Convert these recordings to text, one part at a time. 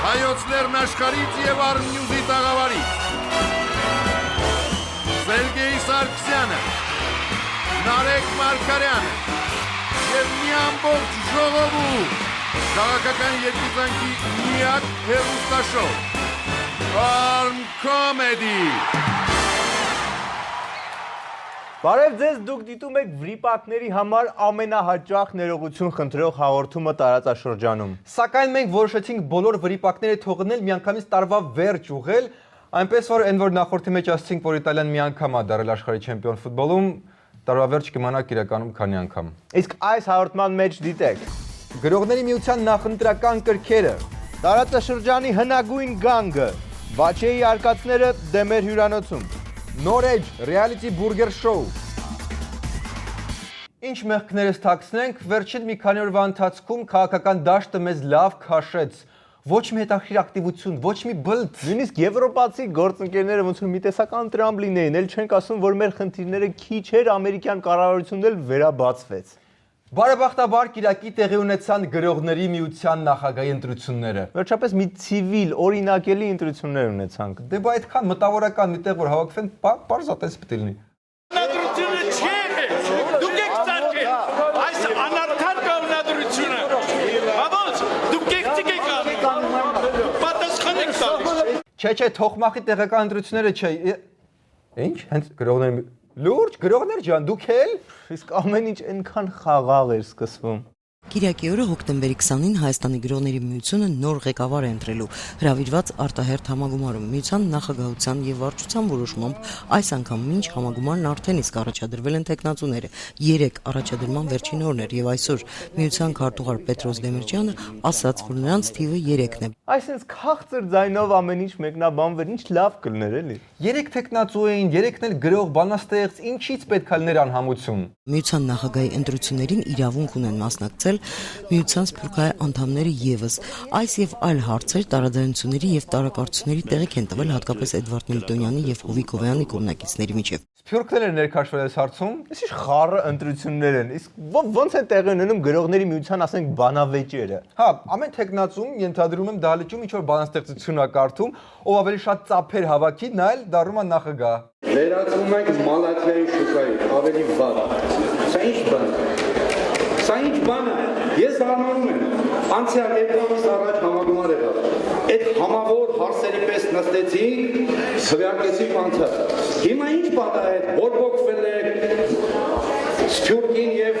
Հայոց լեռնաշխարհից եւ Արմնյուզի տաղավարից Սերգեյ Սարգսյանը, Նարեկ Մարգարյանը եւ մի ամբողջ ժողովուրդ քաղաքական երկուծանքի միակ հեռուստաշոու Arm Comedy։ Բարև ձեզ, դուք դիտում եք վրիպակների համար ամենահաճախ ներողություն խնդրող հաղորդումը տարածաշրջանում։ Սակայն մենք որոշեցինք բոլոր վրիպակները թողնել միանգամից տարվա վերջ ուղղել, այնպես որ այն որ նախորդի մեջ ասացինք, որ Իտալիան մի անգամ է դարել աշխարհի չեմպիոն ֆուտբոլում, տարվա վերջ կիմանաք իրականում քանի անգամ։ Իսկ այս հաղորդման մեջ դիտեք Գրողների միության նախընտրական կրքերը, տարածաշրջանի հնագույն գանգը, Բաչեի արկածները դեմեր հյուրանոցում, նոր էջ ռեալիթի բուրգեր շոու։ Ինչ մեղքներս թաքցնենք, վերջին մի քանի օրվա ընթացքում քաղաքական դաշտը մեզ լավ քաշեց։ Ոչ մի հետաքրքիր ակտիվություն, ոչ մի բլթ։ Նույնիսկ եվրոպացի գործընկերները ոնց որ մի տեսական տրամբլին էին, էլ չենք ասում, որ մեր խնդիրները քիչ էր, ամերիկյան կառավարությունն էլ վերաբացվեց։ Բարեբախտաբար Կիրակի տեղի ունեցան գրողների միության նախագահի ընտրությունները։ Վերջապես մի ցիվիլ, օրինակելի ընտրություններ ունեցանք։ Դե բա այդքան մտավորական մի տեղ որ հավաքվեն, պարզապես պետք է լինի։ Նադրությունը չէ։ Դուք եք ծարկել այս անարդար կանոնադրությունը։ Աբոց, դուք եք ցիկեք պատասխան եք տալիս։ Չէ, թողմախի տեղական ընտրությունները չէ։ Ինչ, հենց գրողների լուրջ, գրողներ ջան, դուք էլ Իսկ ամեն ինչ այնքան խաղաղ էր սկսվում։ Կիրակի օրը հոկտեմբերի 20-ին Հայաստանի գրողների միությունը նոր ղեկավար է ընտրելու, հրավիրված արտահերթ համագումարում միության նախագահության եւ վարչության որոշմամբ այս անգամ մինչ համագումարն արդեն իսկ առաջադրվել են տեխնացուները, 3 առաջադրման վերջին օրն էր եւ այսօր միության քարտուղար Պետրոս Դեմիրճյանը ասաց, որ նրանց թիվը 3-ն է։ Այսինքն քաղցր ձայնով ամեն ինչ մեկնաբանվեր, ինչ լավ կլներ էլի։ 3 տեխնացու էին, 3-ն էլ գրող բանաստեղծ, ինչից պետք է լիներ անհամություն։ Միության նախագահի ընտրություններին իրավունք ունեն մասնակցել միության սփյուռքահայ անդամները եւս։ Այս եւ այլ հարցեր տարաձայնությունների եւ տարակարծությունների տեղիք են տվել հատկապես Էդվարդ Միլտոնյանի եւ Հովիկ Հովեյանի կողմնակիցների միջեւ։ Սփյուռքները ներքաշվել այս հարցում։ Իսկ ինչ խառը ընտրություններ են։ Իսկ ո՞նց են տեղի ունենում գրողների միության, ասենք, բանավեճերը։ Հա, ամեն տեխնացում ենթադրում եմ դահլիճում ինչ որ բանաստեղծություն է կարդում, ով ավելի շատ ծափեր հավաքի, նա էլ դառնում է նախագահ։ Վերածվում ենք Մալաթիայի շուկայի, ավելի վատ։ Սա ինչ բան է։ Սա ինչ բան է։ Ես հարմանում եմ։ Անցյալ 2 ամիս առաջ համագումար եղավ։ Այդ համավոր հարցերի պես նստեցինք, քվեարկեցինք անցած։ Հիմա ինչ պատահ է, բորբոքվել է Սփյուռքին եւ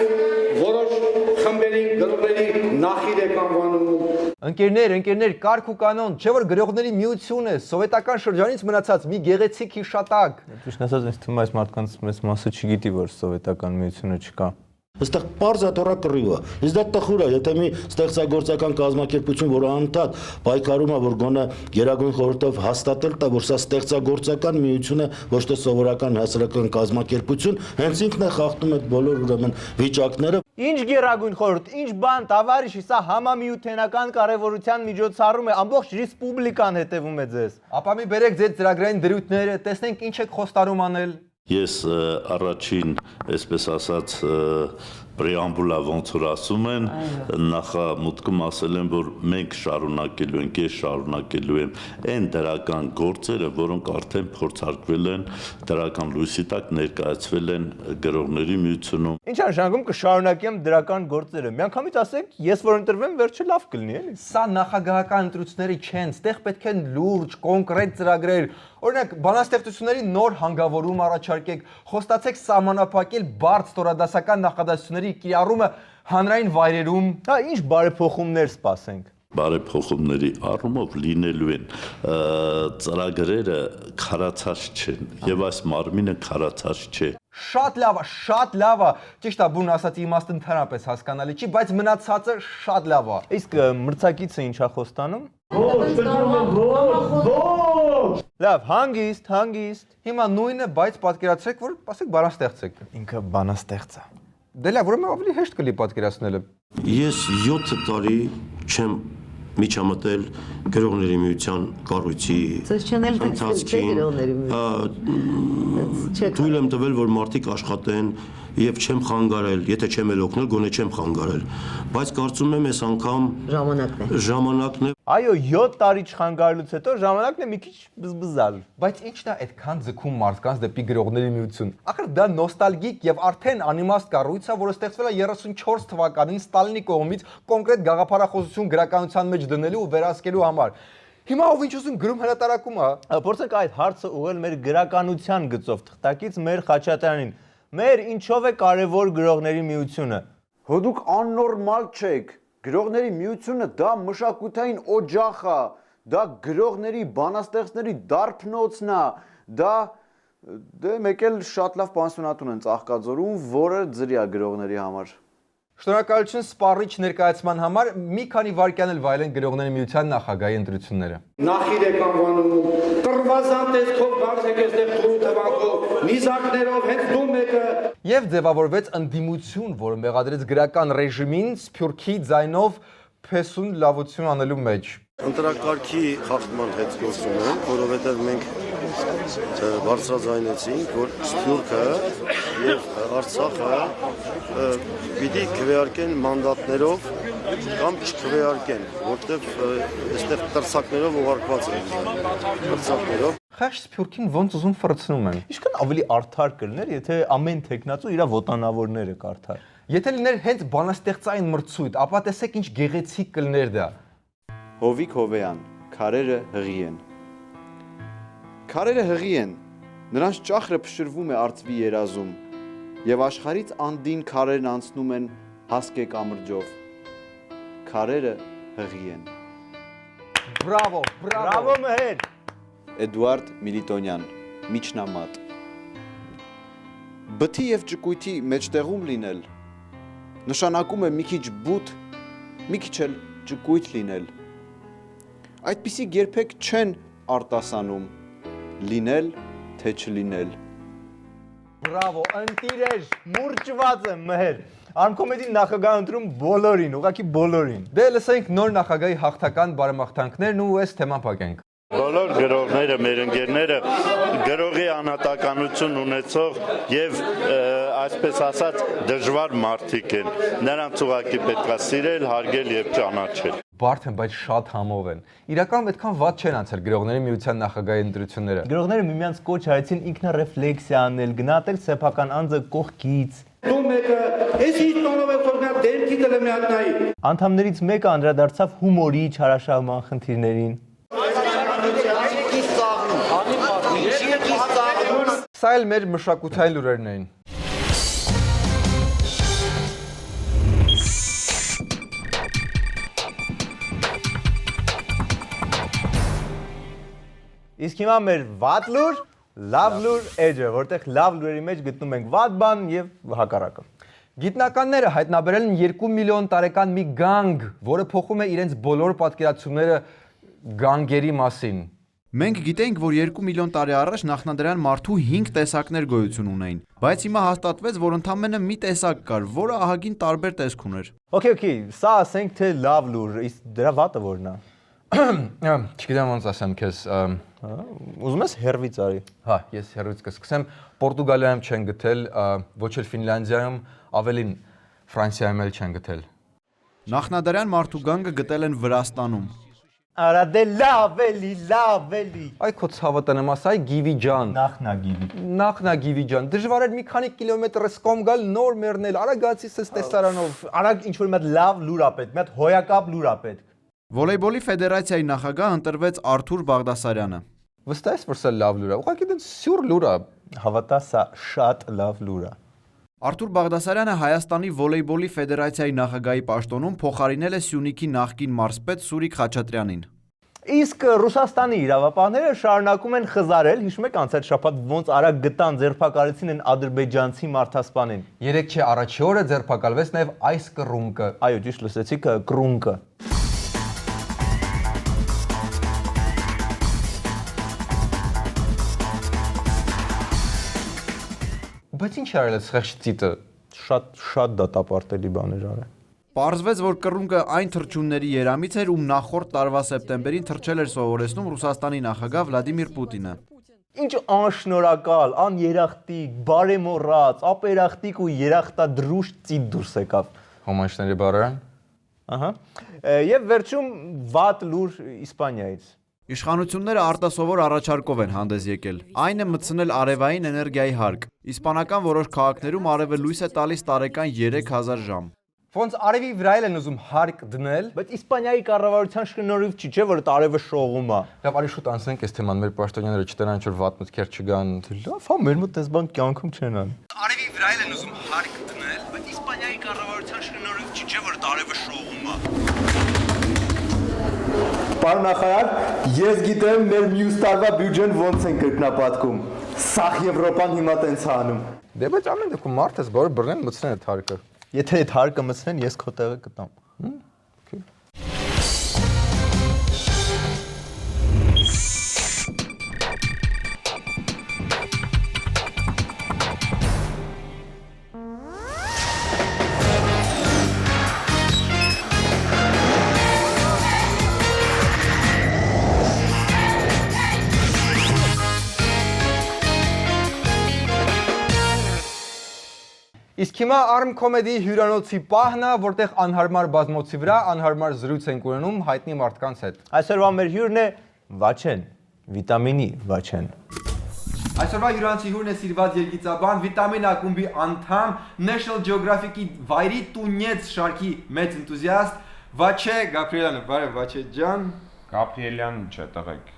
որոշ խմբերի գրողների նախիր եք անվանում։ Ընկերներ, կարգ ու կանոն, չէ որ գրողների միություն է, սովետական շրջանից մնացած մի գեղեցիկ հիշատակ։ Ճիշտ ասած, ինձ թվում է այս մարդկանց մեծ մասը չգիտի, որ սովետական միությունը չկա։ Այստեղ պարզ է թորա կռիվը։ Իսկ դա տխուր է, եթե մի ստեղծագործական կազմակերպություն, որը անընդհատ պայքարում է, որ գոնե Գերագույն խորհրդով հաստատել տա, որ սա ստեղծագործական միություն է, ոչ թե սովորական հասարակական կազմակերպություն, հենց ինքն է խախտում այդ բոլոր ուրեմն վիճակները։ Ինչ Գերագույն խորհուրդ, ինչ բան, տավարիշ, սա համամիութենական կարևորության միջոցառում է, ամբողջ ռեսպուբլիկան հետևում է ձեզ։ Ապա մի բերեք ձեր ծրագրային դրույթները, տեսնենք ինչ եք խոստանում անել։ Ես առաջին, այսպես ասած, պրեամբուլա ոնց որ ասում են, նախամուտքում ասել են, որ մենք շարունակելու ենք, ես շարունակելու եմ այն դրական գործերը, որոնք արդեն փորձարկվել են, դրական լույսի տակ ներկայացվել են գրողների միությունում։ Ինչ նշանակում կշարունակեմ դրական գործերը։ Միանգամից ասեք, ես որ ընտրվեմ, վերջը լավ կլինի, էլի։ Սա նախագահական ընտրությունների չեն, ստեղ պետք են լուրջ, կոնկրետ ծրագրեր։ Օրինակ, բանաստեղծությունների նոր հանգավորում առաջարկեք, խոստացեք սահմանափակել բարդ ստորադասական նախադասությունների կիրառումը հանրային վայրերում։ Հա, ինչ բարեփոխումներ սպասենք։ Բարեփոխումների առումով լինելու են ծրագրերը քարացած չեն եւ այս մարմինը քարացած չէ։ Շատ լավ է։ Ճիշտ է, բուն ասած իմաստը ընդհանրապես հասկանալի չի, բայց մնացածը շատ լավ է։ Իսկ մրցակիցը ինչա խոստանում։ Լավ, հանգիստ։ Հիմա նույնը, բայց պատկերացրեք, որ ասեք բանաստեղծեք։ Ինքը բանաստեղծ է։ Դե լավ, ուրեմն ավելի հեշտ կլինի պատկերացնելը։ Ես 7 տարի չեմ միջամտել գրողների միության կառույցի ընթացքին, թույլ եմ տվել, որ մարդիկ աշխատեն եւ չեմ խանգարել, եթե չեմ էլ օգնել, գոնե չեմ խանգարել։ Բայց կարծում եմ այս անգամ ժամանակն է։ Այո, 7 տարի չխանգարելուց հետո ժամանակն է մի քիչ բզբզալ։ Բայց ի՞նչն է այդքան ձգում մարդկանց դեպի գրողների միություն։ Ախր դա նոստալգիկ եւ արդեն անիմաստ կառույց է, որը ստեղծվել է 34 թվականին Ստալինի կողմից կոնկրետ գաղափարախոսություն գրականության մեջ դնելու ու վերահսկելու համար։ Հիմա ով ինչ ուզում գրում հրատարակում է։ Փորձենք այդ հարցը ուղղել մեր գրականության գծով թղթակից մեր Խաչատրյանին։ Մեր ինչով է կարևոր գրողների միությունը։ Հո դուք աննորմալ չեք։ Գրողների միությունը դա մշակութային օջախ է, դա գրողների, բանաստեղծների դարբնոցն է, դա մեկ էլ շատ լավ պանսիոնատուն են Ծաղկաձորում, որը ձրի է գրողների համար։ Շնորհակալություն սպառիչ ներկայացման համար։ Մի քանի վայրկյան էլ վայելեն գրողների միության նախագահի ընտրությունները։ Նախիրեք անվանում, տրվազան տեսքով բարձ եք այստեղ թույլ թվակով, նիզակներով հենց դու մեկը։ Եվ ձևավորվեց ընդդիմություն, որը մեղադրեց գրական ռեժիմին Սփյուռքի ձայնով փեսուն լավություն անելու մեջ։ Ընտրակարգի խախտման հետ գործում են, որովհետև մենք բարձրաձայնեցինք, որ Սփյուռքը եւ Արցախը պիտի քվեարկեն մանդատներով կամ չքվեարկեն, որտեղ այստեղ տրսակներով ուղարկված են տրսակներով։ Խեղճ Սփյուռքին ոնց ուզում ֆրցնում են։ Ինչքան ավելի արդար կլներ, եթե ամեն տեխնացու իր ոտանավորները կարդար։ Եթե լիներ հենց բանաստեղծային մրցույթ, ապա տեսեք ինչ գեղեցիկ կլներ դա։ Հովիկ Հովեյան, քարերը հղի են։ Քարերը հղի են, նրանց ճախրը փշրվում է արծվի երազում, եւ աշխարհից անդին քարերն անցնում են հասկե կամրջով։ Քարերը հղի են։ Բրավո, Բրավո Մհեր։ Էդուարդ Միլիտոնյան, Միջնամատ։ Բթի եւ ճկույթի մեջտեղում լինել նշանակում է մի քիչ բութ, մի քիչ էլ ճկույթ լինել։ Այդպիսիք երբեք չեն արտասանում լինել թե չլինել։ Բրավո, ընտիրեր, մուրճված եմ Մհեր։ Արմկոմեդի նախագահ ընտրում բոլորին, ուղղակի բոլորին։ Դե լսենք նոր նախագահի հաղթական բարեմաղթանքներն ու այս թեման փակենք։ Բոլոր գրողները, մեր ընկերները գրողի անհատականություն ունեցող եւ այսպես ասած դժվար մարդիկ են։ Նրանց ուղղակի պետք է սիրել, հարգել եւ ճանաչել։ Բարդ են, բայց շատ համով են։ Իրականում այդքան վատ չեն անցել գրողների միության նախագահի ընտրությունները։ Գրողները միմյանց կոչ արեցին ինքնարեֆլեքսիա անել, գնահատել սեփական անձը կողքից։ Դու մեկը, ես ինչ տոնով եք որ նա դերքի դել մի հատ նայի։ Անդամներից մեկը անդրադարձավ հումորի չարաշահման խնդիրներին։ Սա էլ մեր մշակութային լուրերն էին։ Իսկ հիմա մեր վատ լուր, լավ լուր էջը, որտեղ լավ լուրերի մեջ գտնում ենք վատ բան եւ հակառակը։ Գիտնականները հայտնաբերել են 2 միլիոն տարեկան մի գանգ, որը փոխում է իրենց բոլոր պատկերացումները գանգերի մասին։ Մենք գիտենք, որ 2 միլիոն տարի առաջ նախնադարյան մարդու 5 տեսակներ գոյություն ունեին, բայց հիմա հաստատվեց, որ ընդամենը մի տեսակ կար, որը ահագին տարբեր տեսք ուներ։ Okay, սա ասենք թե լավ լուր, իսկ դրա վատը որն է։ Չգիտեմ ոնց ասեմ քեզ։ Ուզում ես հերվից արի։ Հա, ես հերվից կսկսեմ։ Պորտուգալիայում չեն գտել, ոչ էլ Ֆինլանդիայում, ավելին Ֆրանսիայում էլ չեն գտել։ Նախնադարյան մարդու գանգը գտել են Վրաստանում։ Արա դե լավ էլի։ Այ քո ցավը տնեմ ասա, Գիվի ջան։ Նախնա Գիվի ջան։ Դժվար էր մի քանի կիլոմետր սկոմ գալ նոր մեռնել, արագացիս էս տեսարանով։ Արագ ինչ որ մի հատ լավ լուր ա պետք, մի հատ հոյակապ լուր ա պետք։ Վոլեյբոլի ֆեդերացիայի նախագահ ընտրվեց Արթուր Բաղդասարյանը։ Վստահ ես, որ սա լավ լուր է։ Ուղղակի դա սյուր լուր է։ Հավատա, սա շատ լավ լուր ա։ Արթուր Բաղդասարյանը Հայաստանի վոլեյբոլի ֆեդերացիայի նախագահի պաշտոնում փոխարինել է Սյունիքի նախկին մարզպետ Սուրիկ Խաչատրյանին։ Իսկ Ռուսաստանի իրավապահները շարունակում են խզարել, հիշում եք անցած շաբաթ ոնց արագ գտան ձերբակալեցին են ադրբեջանցի մարդասպանին։ Երեք չէ առաջի օրը ձերբակալվեց նաև այս կռունկը։ Այո, ճիշտ լսեցիք, կռունկը։ Բայց ինչ արել է խեղճ ծիտը։ Շատ դատապարտելի բաներ արել։ Պարզվեց, որ կռունկը այն թռչունների երամից էր, ում նախորդ տարվա սեպտեմբերին թռչել էր սովորեցնում Ռուսաստանի նախագահ Վլադիմիր Պուտինը։ Ինչ անշնորհակալ, աներախտիկ, բարեմոռաց, ապերախտիկ ու երախտադրուժ ծիտ դուրս եկավ։ Հոմանիշների բարերան։ Ահա։ Եվ վերջում վատ լուր Իսպանիայից։ Իշխանությունները արտասովոր առաջարկով են հանդես եկել։ Այն է մտցնել արևային էներգիայի հարկ։ Իսպանական որոշ քաղաքներում արևը լույս է տալիս տարեկան 3000 ժամ։ Ոնց արևի վրա են ուզում հարկ դնել, Բայց Իսպանիայի կառավարության շնորհիվ չի, չէ՞ որ արևը շողում է։ լավ, արի շուտ անցնենք այս թեման, մեր պաշտոնյաները չտենան ինչ որ վատ մտքեր չգան։ Լավ, հա, մեր մոտ այս բան կյանքում չեն ան։ Արևի վրա են ուզում հարկ դնել, Բայց Իսպանիայի կառավարության շնորհիվ չի, չէ՞ որ արևը շողում է։ Պարոն նախարար, ես գիտեմ մեր մյուս տարվա բյուջեն ոնց են կրկնապատկում։ Սաղ Եվրոպան հիմա տենց է անում։ դե բայց ամեն դեպքում մարդ ես, որ բռնեն մտցնեն այդ հարկը։ Եթե այդ հարկը մտցնեն, ես քո տեղը կտամ։ Իսկ հիմա Arm Comedy-ի հյուրանոցի պահն է, որտեղ անհարմար բազմոցի վրա անհարմար զրույց ենք ունենում հայտնի մարդկանց հետ։ Այսօրվա մեր հյուրն է Վաչեն, վիտամինի Վաչեն։ Այսօրվա հյուրանոցի հյուրն է սիրված երգիծաբան, վիտամին ակումբի անդամ, National Geographic-ի վայրի տունյեց շարքի մեծ էնտուզիաստ Վաչե Գաբրիելյանը։ Բարև Վաչե ջան։ Գաբրիելյան չէ, տղեկ։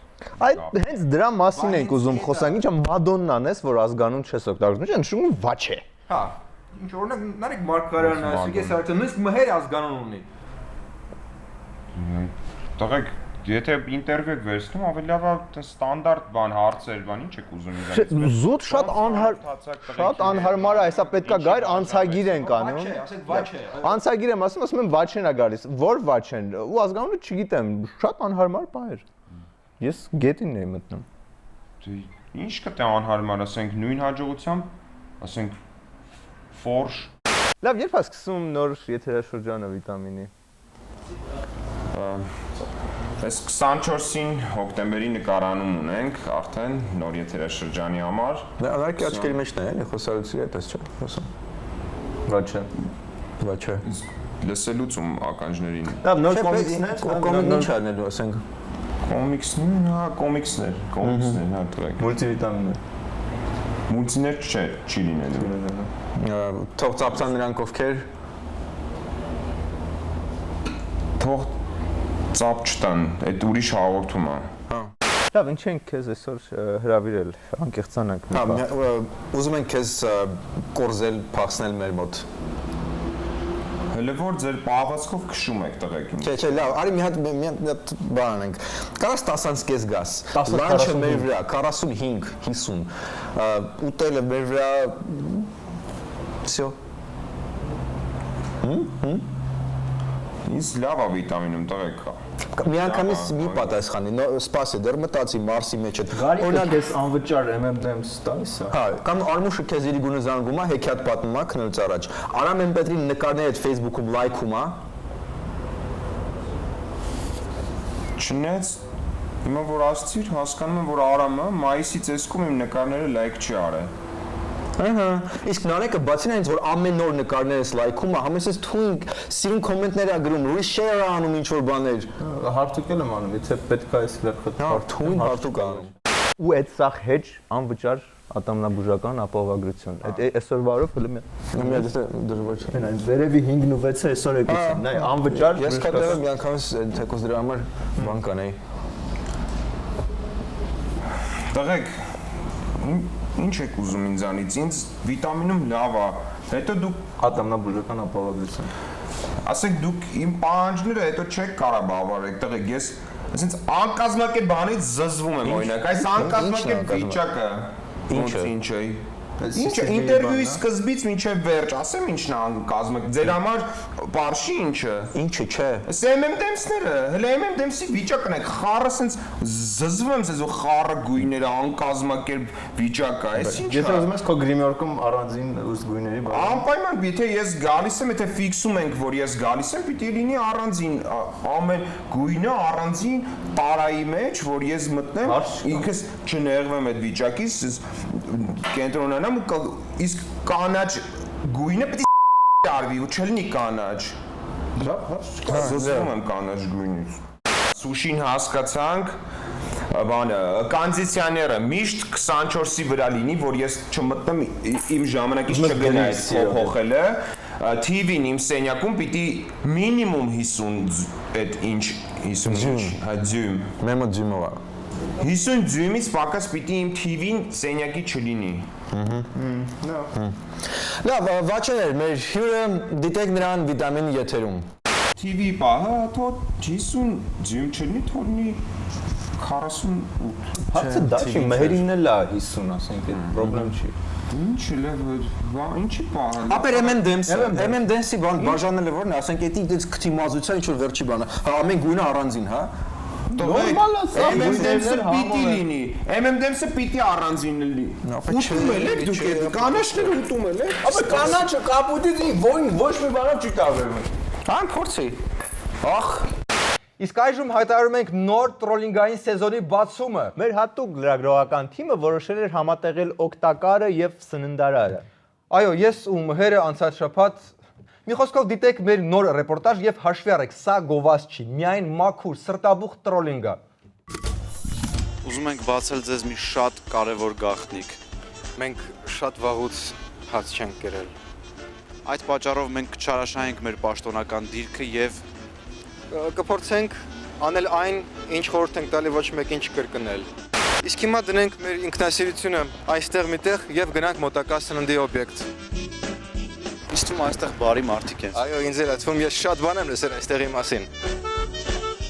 Այդ հենց դրա մասին ենք ուզում խոսանք, ինչա Մադոննան ես, որ ազգանուն չես օգտագործում, ինչ նշում Վաչե։ Հա, ինչ օրինակ Նարեկ Մարկարյանն է, ասեք ես արդեն նույնիսկ մհեր ազգանուն ունի։ Տղեկ, եթե ինտերվյու եք վերցնում, ավելի լավ է ստանդարտ բան, հարցեր, բան, ինչ եք ուզում իրենից։ Զուտ շատ անհարմար է, հեսա պետքա գայր անցագիր ենք անում։ Ասեք Վաչե։ Անցագիր եմ ասում եմ Վաչեն է գալիս։ Որ Վաչեն։ Ու ազգանունը չգիտեմ, շատ անհարմար բան էր։ Ես գետինն եմ մտնում։ Ինչ կտե անհարմար, ասենք նույն հաջողությամբ, ասենք Ֆորշ։ Լավ, երբ է սկսում նոր եթերաշրջանը վիտամինի։ Այս 24-ին հոկտեմբերի նկարանում ունենք արդեն նոր եթերաշրջանի համար։ Նարեկի աչքերի մեջն է, էլի խոսալուցի հետ էս չէ, խոսում։ Վաչե։ Վաչե։ Լսելուց ում ականջներին։ Լավ, նոր կոմիքսն է, կոմիկ ինչ արնելու, ասենք։ Կոմիքսներ, հա, կոմիքսներ, հա, տղեկ։ մուլտիվիտամիններ։ Մուլտիներ չի լինելու։ Թող ծափցան նրանք ովքեր Թող ծափ չտան, այդ ուրիշ հաղորդում է։ Լավ, ինչ ենք քեզ այսօր հրավիրել, անկեղծանանք։ Հա, ուզում ենք քեզ կորզել, փախցնել մեր մոտ։ Հələ որ ձեր պահվածքով քշում եք տղեկ։ Չէ, լավ, արի մի հատ բան անենք։ Կարաս 10-ից կես գաս։ Լանչը մեր վրա 45, 50։ Ուտելը մեր վրա Всё։ Ինձ լավ է վիտամինում տղեկ։ Միանգամից մի պատասխանի, սպասի, դեռ մտածի Մարսի մեջ է։ Օրինակ ես անվճար M&M-ս տալիս է։ Հա, կամ Արմուշը քեզ իր գունը զանգում է, հեքիաթ պատմում է քնելուց առաջ։ Արամ Էմպետրին նկարները այդ Facebook-ում լայքում է։ Չնայած հիմա որ ասցիր, հասկանում եմ, որ Արամը մայիսի ծեսկում իմ նկարները լայք չի արել։ Ահա, իսկ Նարեկը բացին այնց որ ամեն նոր նկարներս լայքում է, համեսից թույն սիրուն կոմենտներ ա գրում, reshare անում ինչ որ բաներ։ Հարթուկել եմ անում, եթե պետք է այս լեփխտ թույն հարթուկ անում։ Ու այդ սա հեջ անվճար ատամնաբուժական ապահովագրություն։ Այդ այսօրվա օրով հələ մի հատ դժվար չէ։ Այն վերևի 5-ն ու 6-ը այսօր եկեցին, նայ անվճար։ Ես կտեղը միանգամից թեկոս դրա համար բան կանեի։ Տղեկ, ինչ եք ուզում ինձանից, ինձ վիտամինում լավ է, հետո դուք ատամնաբուժական ապահովագրություն։ Ասեք դուք իմ պահանջները հետո չեք կարա բավարարեք, տղեկ, ես ասենց անկազմակերպ բանից զզվում եմ օրինակ, այս անկազմակերպ վիճակը ինչ է։ Ինչը ինտերվյուի սկզբից մինչև վերջ, ասեմ ինչն է անկազմակերպ, ձեր համար բարշի ինչը։ Ինչը չէ։ Այս MM-դեմսները, հələ MM-դեմսի վիճակն է, խառը սենց զզվում եմ սենց ու խառը գույները անկազմակերպ վիճակը, այս ինչ է։ Ես ուզում ես քո գրիմյորքում առանձին ուս գույների բան։ Անպայման, եթե ես գալիս եմ, եթե ֆիքսում ենք, որ ես գալիս եմ, պիտի լինի առանձին, ամեն գույնը առանձին տարայի մեջ, որ ես մտնեմ, ինքս չներվեմ այդ վիճակից, կենտրոնանամ ու իսկ կանաչ գույնը պետք է արվի ու չլինի կանաչ։ Զսվում եմ կանաչ գույնից։ Սուշին հասկացանք, բանը կոնդիցիոները միշտ 24-ի վրա լինի, որ ես չմտնեմ իմ ժամանակից չգնա այս փոխելը, TV-ն իմ սենյակում պիտի մինիմում 50 այդ ինչ 50 ձյում։ Մեմը ձյումով է։ 50 ձյումից պակաս պիտի իմ TV-ն սենյակի չլինի։ Լավ, վաչեներ, մեր հյուրը դիտեք նրան վիտամին եթերում։ TV պահը, թող 50 ձյում չլինի, թող լինի 48։ Հարցը դա չի, մհերին էլ է 50, ասենք, այդ խնդրեմ չի։ Ինչ լավ, ինչի պահը։ Ապեր MM-Dance-ի բան բաժանելը որն է, ասենք, էդի քթիմազության ինչ որ վերջի բանը, ամեն գույնը առանձին, հա։ Նորմալ է սա։ MM-Dance-ը պիտի լինի։ MM-Dance-ը պիտի առանձին լինի։ Ուտում եք դուք այդ կանաչները ուտում եք։ Ապա կանաչը կապուտից ոչ մի բանով չի տարբերվում։ Հան փորձի։ Ախ։ Իսկ այժմ հայտարարում ենք նոր տրոլինգային սեզոնի բացումը։ Մեր հատուկ լրագրողական թիմը որոշել էր համատեղել օգտակարը եւ սննդարարը։ Այո, ես ու Մհերը անցած շաբաթ մի խոսքով դիտեք մեր նոր ռեպորտաժ եւ հաշվի առեք, սա գովազ չի, միայն մաքուր, սրտաբուխ տրոլինգ է։ Ուզում ենք բացել ձեզ մի շատ կարևոր գաղտնիք։ Մենք շատ վաղուց հաց չենք կերել։ Այդ պատճառով մենք կչարաշահենք մեր պաշտոնական դիրքը եւ կփորձենք անել այն, ինչ խորհուրդ ենք տալի ոչ մեկին չկրկնել։ Իսկ հիմա դնենք մեր ինքնասիրությունը այստեղ միտեղ եւ գնանք մոտակա սննդի օբյեկտ։ Ինձ թվում այստեղ բարի մարդիկ են։ Այո, ինձ էլ թվում, ես շատ բան եմ լսել այստեղի մասին։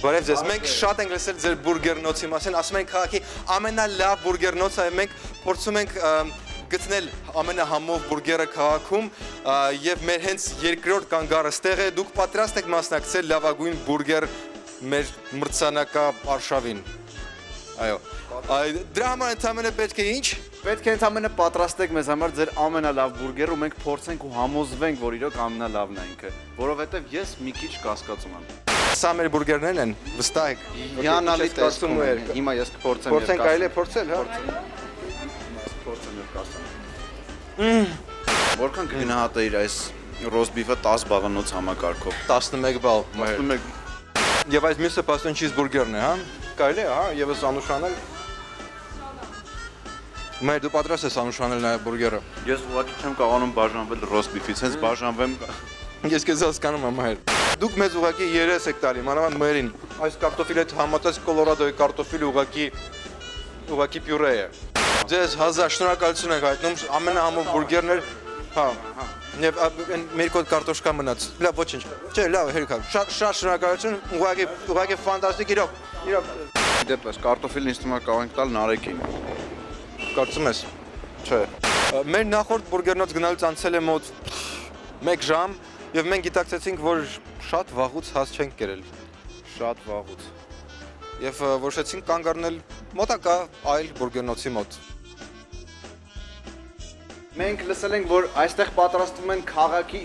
Բարև ձեզ, մենք շատ ենք լսել ձեր բուրգերնոցի մասին, ասում ենք քաղաքի ամենալավ բուրգերնոցը է, մենք փորձում ենք գտնել ամենահամով բուրգերը քաղաքում եւ մեր հենց երկրորդ կանգառը ստեղ է, դուք պատրաստ եք մասնակցել լավագույն բուրգեր մեր մրցանակա արշավին։ Այո։ Դրա համար ընդհանրապես պետք է ինչ։ Պետք է ընդհանրապես պատրաստեք մեզ համար ձեր ամենալավ բուրգերը ու մենք փորձենք ու համոզվենք, որ իրոք ամենալավն է ինքը, որովհետեւ ես մի քիչ կասկածում եմ։ Սա մեր բուրգերներն են, վստահ եք։ Հիանալի տեսնում եք։ Հիմա ես կփորձեմ։ Փորձենք կարելի է փորձել, հա։ Փորձեմ եւ կասեմ։ Որքան կգնահատեիր այս ռոստ բիֆը 10 բաղանոց համակարգով։ 11 բալ։ 11։ Եվ այս մյուսը պաստոն չիզբուրգերն է, հա։ Կարելի է, հա, եւս անուշանել։ Մեր դու պատրաստ ես անուշանել նաեւ բուրգերը։ Ես ուղղակի չեմ կարողանում բաժանվել ռոստ բիֆից, հենց բաժանվեմ։ Ես քեզ հասկանում եմ, հայր։ Դուք մեզ ուղղակի 3 եք տալի, մանավանդ մերին։ Այս կարտոֆիլը համատած Կոլորադոյի կարտոֆիլը ուղղակի պյուրե է։ Ձեզ հազար շնորհակալություն ենք հայտնում, ամենահամով բուրգերներ, հա, եւ մեր կոդ կարտոշկա մնաց։ Լավ, ոչինչ։ Չէ, լավ, հերիքա։ Շատ շնորհակալություն, ուղղակի ֆանտաստիկ, իրոք։ Դեպս կարտոֆիլն ինձ թվում է կարող ենք տալ Նարեկին։ Կարծում ես։ Չէ։ Մեր նախորդ բուրգերնոց գնալուց անցել է մոտ 1 ժամ եւ մենք գիտակցեցինք, որ շատ վաղուց հաց չենք կերել։ Շատ վաղուց։ Եվ որոշեցինք կանգ առնել մոտակա այլ բուրգերնոցի մոտ։ Մենք լսել ենք, որ այստեղ պատրաստվում են քաղաքի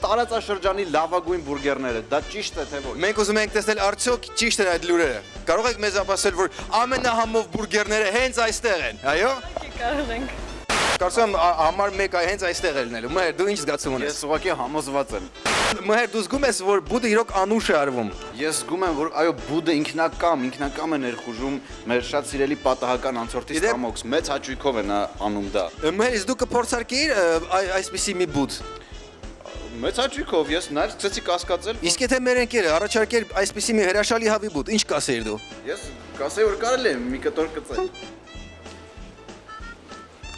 տարածաշրջանի լավագույն բուրգերները։ Դա ճիշտ է թե ոչ։ Մենք ուզում ենք տեսնել արդյոք ճիշտ են այդ լուրերը։ Կարող եք մեզ ապացուցել, որ ամենահամով բուրգերները հենց այստեղ են, այո։ Կարող ենք։ Կարծում եմ համար 1 հենց այստեղ է լինելու։ Մհեր, դու ինչ զգացում ունես։ Ես ուղղակի համոզված եմ։ Մհեր, դու զգում ես, որ բուդը իրոք անուշ է արվում։ Ես զգում եմ, որ այո, բուդը ինքնակամ է ներխուժում մեր շատ սիրելի պատահական անցորդի Ստամոքս։ Մեծ հաճույքով է նա անում դա։ Մհեր, իսկ դու կփորձարկեիր այսպիսի մի բուդ։ Մեծ հաճույքով ես նաև սկսեցի կասկածել։ Իսկ եթե մեր ընկերը առաջարկեր այսպիսի մի հրաշալի հավի բուդ, ինչ կասեիր դու։ Ես կասեի, որ կարելի է մի կտոր կծել։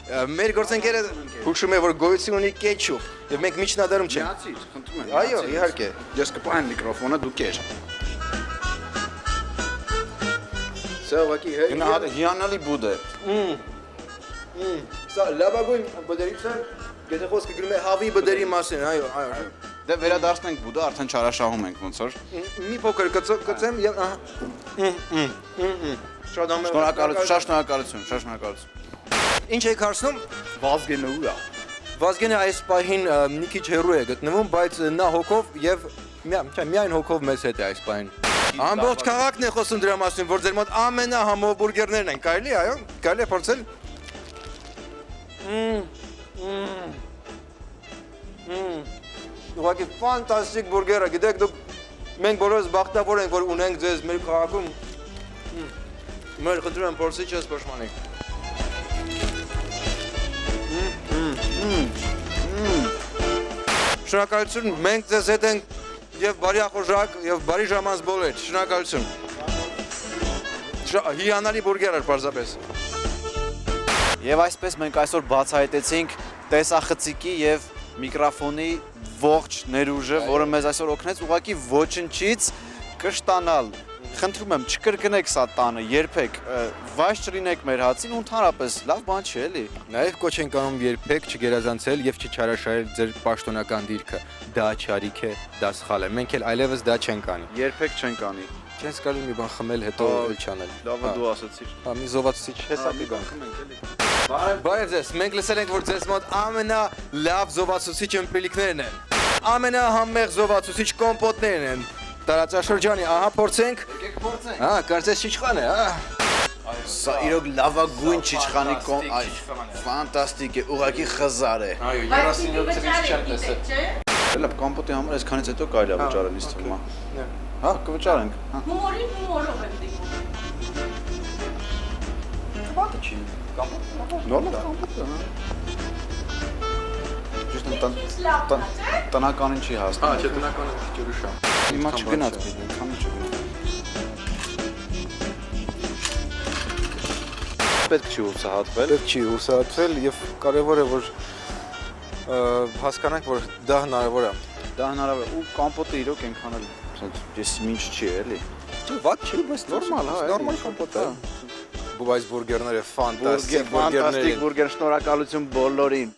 Մեր գործընկերը հուշում է, որ գոյություն ունի կետչուփ, եւ մենք միջնադարում չենք։ Միացիր, խնդրում եմ։ Այո, իհարկե։ Ես կպահեմ միկրոֆոնը, դու կեր։ Սա ուղղակի հիանալի բուդ է։ Սա լավագույն բդերից է, եթե խոսքը գնում է հավի բդերի մասին, այո, այո։ Դե վերադարձնենք բուդը, արդեն չարաշահում ենք ոնց որ։ Մի փոքր կծեմ եւ Շնորհակալություն։ Ինչ եք հարցնում։ Վազգենը ուր է։ Վազգենը այս պահին մի քիչ հեռու է գտնվում, բայց նա հոգով եւ միայն հոգով մեզ հետ է այս պահին։ Ամբողջ քաղաքն է խոսում դրա մասին, որ ձեր մոտ ամենահամով բուրգերներն են։ Կարելի է, այո, կարելի է փորձել։ Ուղղակի ֆանտաստիկ բուրգեր է, գիտեք, դուք մենք բոլորս բախտավոր ենք, որ ունենք ձեզ մեր քաղաքում։ Մեր խնդրում եմ փորձի չես պաշտպանեք։ Շնորհակալություն, մենք ձեզ հետ ենք եւ բարի ախորժակ եւ բարի ժամանց բոլոր։ Շնորհակալություն։ Հիանալի բուրգեր էր պարզապես։ Եվ այսպես մենք այսօր բացահայտեցինք տեսախցիկի եւ միկրոֆոնի ողջ ներուժը, որը մեզ այսօր օգնեց ուղղակի ոչնչից կշտանալ։ Խնդրում եմ, չկրկնեք սա տանը, երբեք վայց չլինեք մեր հացին ու ընդհանրապես լավ բան չէ, էլի։ Նաև կոչ ենք անում երբեք չգերազանցել եւ չչարաշահել ձեր պաշտոնական դիրքը։ Դա չարիք է, դա սխալ է։ Մենք էլ այլևս դա չենք անի։ Երբեք չենք անի։ Չես կարելի մի բան խմել, հետո էլ չանել։ Լավը դու ասացիր։ Հա, մի զովացուցիչ հեսապի բան խմենք, էլի։ Բարև ձեզ, մենք լսել ենք, որ ձեզ մոտ ամենալավ զովացուցիչ ըմպելիքներն են։ Ամենահամեղ զովացուցիչ կոմպոտներն են։ Տարածաշրջանի, ահա փորձենք։ Եկեք փորձենք։ Հա, կարծես չիշխան է, հա։ Սա իրոք լավագույն չիչխանի ֆանտաստիկ է, ուղղակի խզար է։ Այո, 37-ից չեմ տեսել։ Լավ, կոմպոտի համար այսքանից հետո կարելի է վճարել ինձ թվում է։ Հա, կվճարենք։ Հումորին հումորով եմ դիմում։ Բանը չի։ Նորմալ կոմպոտ է, հա։ Ճիշտ տնականին չի հասնում։ Հա, չէ, տնականին քիչ ուրիշ է։ Հիմա չգնաց բիդին, քանի չգնաց։ Պետք չի հուսահատվել։ Պետք չի հուսահատվել եւ կարեւոր է որ հասկանանք որ դա հնարավոր է։ Դա հնարավոր է ու կոմպոտը իրոք այնքան էլ ես ինչ չի էլի։ Ված չի, բայց նորմալ, հա, նորմալ կոմպոտ է։ Բայց բուրգերները ֆանտաստիկ բուրգերներ են։ Ֆանտաստիկ բուրգեր, շնորհակալություն բոլորին։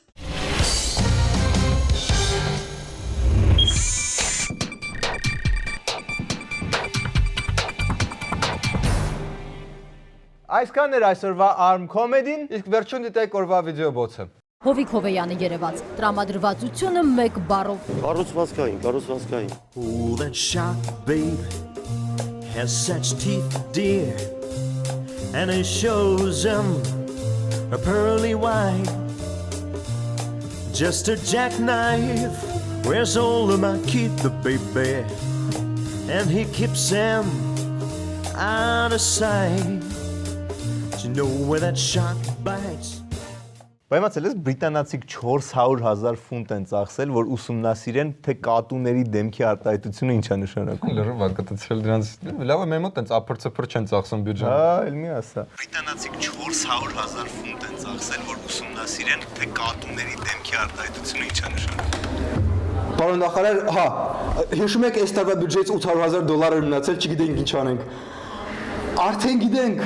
Այսքան էր այսօրվա Arm Comedy-ն, իսկ վերջում դիտեք օրվա վիդեոբոցը։ Հովիկ Հովեյանի երևաց տրամադրվածությունը մեկ բառով։ Կառուցվածքային։ Oh, that shark, babe, has such teeth, dear, and it shows them a pearly white. Just a jackknife, where's all of my keep the baby, and he keeps them out of sight. You know where that shark bites. Պայմացել ես բրիտանացիք 400,000 ֆունտ են ծախսել, որ ուսումնասիրեն, թե կատուների դեմքի արտահայտությունը ինչ է նշանակում։ Լրիվ ակտացել դրանց։ Լավ է, մեր մոտ այնց ափր-ծփր չեն ծախսում բյուջեն։ Հա, էլ մի ասա։ Բրիտանացիք 400,000 ֆունտ են ծախսել, որ ուսումնասիրեն, թե կատուների դեմքի արտահայտությունը ինչ է նշանակում։ Պարոն նախարար, հա, հիշում եք այս տարվա բյուջեից $800,000 էր մնացել, չգիտենք ինչ անենք։ Արդեն գիտենք։